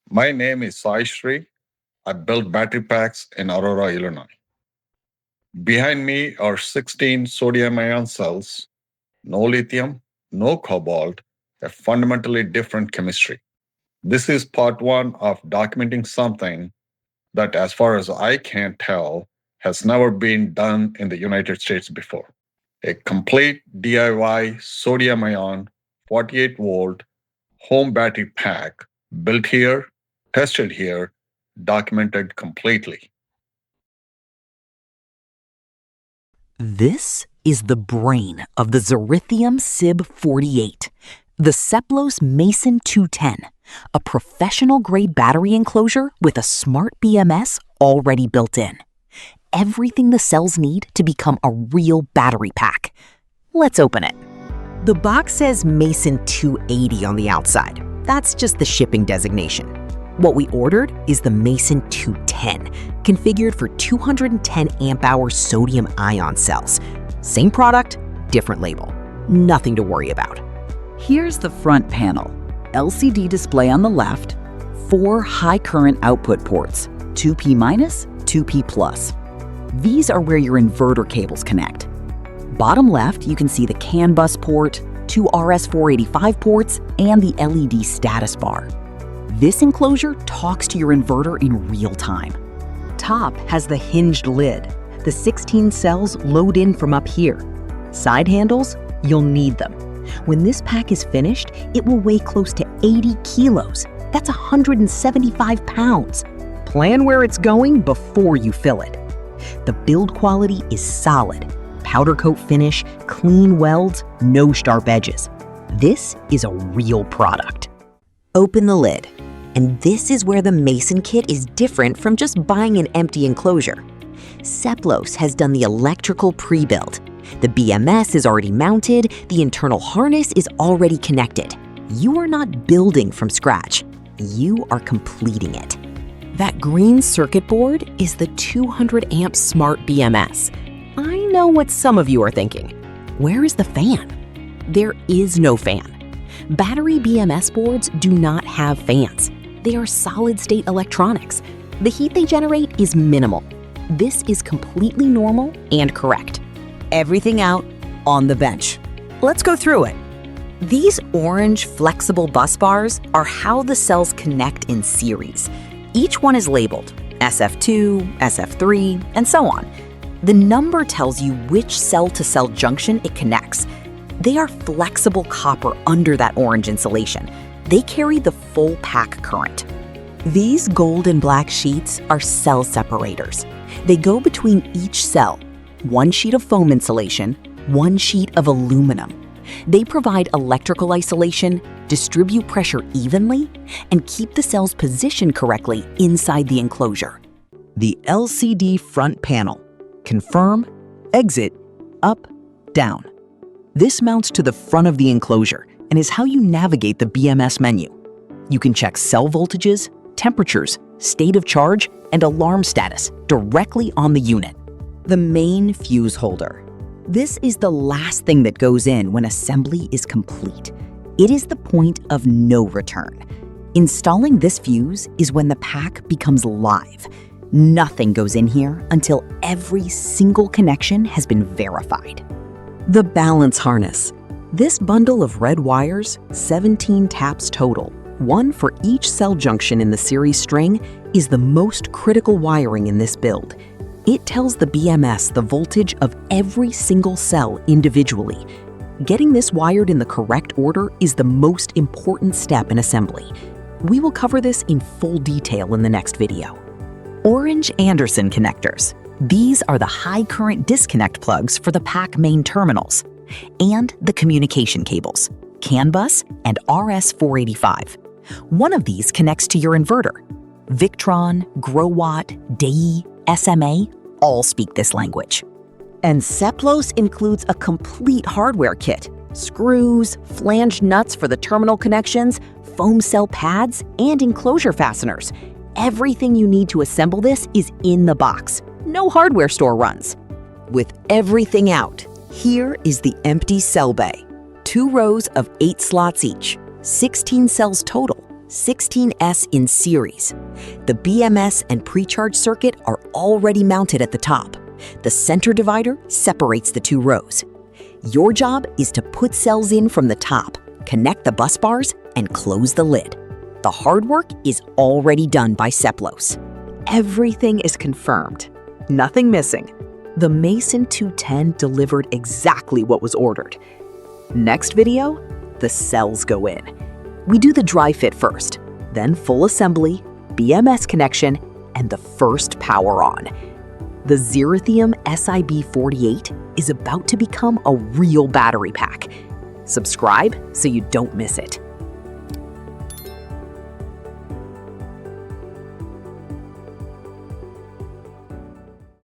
My name is Sai Shri. I build battery packs in Aurora, Illinois. Behind me are 16 sodium ion cells, no lithium, no cobalt, a fundamentally different chemistry. This is part one of documenting something that, as far as I can tell, has never been done in the United States before. A complete DIY sodium ion 48 volt home battery pack built here, tested here, documented completely. This is the brain of the ZERITHIUM SIB-48, the Seplos MASON-210, a professional-grade battery enclosure with a smart BMS already built in. Everything the cells need to become a real battery pack. Let's open it. The box says MASON-280 on the outside. That's just the shipping designation. What we ordered is the MASON-210, configured for 210 amp-hour sodium-ion cells. Same product, different label. Nothing to worry about. Here's the front panel. LCD display on the left, 4 high-current output ports, 2P-, 2P+. These are where your inverter cables connect. Bottom left, you can see the CAN bus port, 2 RS-485 ports, and the LED status bar. This enclosure talks to your inverter in real time. Top has the hinged lid. The 16 cells load in from up here. Side handles, you'll need them. When this pack is finished, it will weigh close to 80 kilos. That's 175 pounds. Plan where it's going before you fill it. The build quality is solid. Powder coat finish, clean welds, no sharp edges. This is a real product. Open the lid. And this is where the Mason kit is different from just buying an empty enclosure. Seplos has done the electrical pre-build. The BMS is already mounted, the internal harness is already connected. You are not building from scratch. You are completing it. That green circuit board is the 200 amp smart BMS. I know what some of you are thinking. Where is the fan? There is no fan. Battery BMS boards do not have fans. They are solid-state electronics. The heat they generate is minimal. This is completely normal and correct. Everything out on the bench. Let's go through it. These orange flexible bus bars are how the cells connect in series. Each one is labeled SF2, SF3, and so on. The number tells you which cell-to-cell junction it connects. They are flexible copper under that orange insulation. They carry the full pack current. These gold and black sheets are cell separators. They go between each cell, 1 sheet of foam insulation, 1 sheet of aluminum. They provide electrical isolation, distribute pressure evenly, and keep the cells positioned correctly inside the enclosure. The LCD front panel. Confirm, exit, up, down. This mounts to the front of the enclosure and is how you navigate the BMS menu. You can check cell voltages, temperatures, state of charge, and alarm status directly on the unit. The main fuse holder. This is the last thing that goes in when assembly is complete. It is the point of no return. Installing this fuse is when the pack becomes live. Nothing goes in here until every single connection has been verified. The balance harness. This bundle of red wires, 17 taps total, 1 for each cell junction in the series string, is the most critical wiring in this build. It tells the BMS the voltage of every single cell individually. Getting this wired in the correct order is the most important step in assembly. We will cover this in full detail in the next video. Orange Anderson connectors. These are the high current disconnect plugs for the pack main terminals. And the communication cables, CAN bus and RS-485. One of these connects to your inverter. Victron, Growatt, DEI, SMA all speak this language. And Seplos includes a complete hardware kit, screws, flanged nuts for the terminal connections, foam cell pads, and enclosure fasteners. Everything you need to assemble this is in the box. No hardware store runs. With everything out, here is the empty cell bay. 2 rows of 8 slots each, 16 cells total, 16S in series. The BMS and pre-charge circuit are already mounted at the top. The center divider separates the two rows. Your job is to put cells in from the top, connect the bus bars, and close the lid. The hard work is already done by Seplos. Everything is confirmed. Nothing missing. The MASON-210 delivered exactly what was ordered. Next video, the cells go in. We do the dry fit first, then full assembly, BMS connection, and the first power on. The ZERITHIUM SIB-48 is about to become a real battery pack. Subscribe so you don't miss it.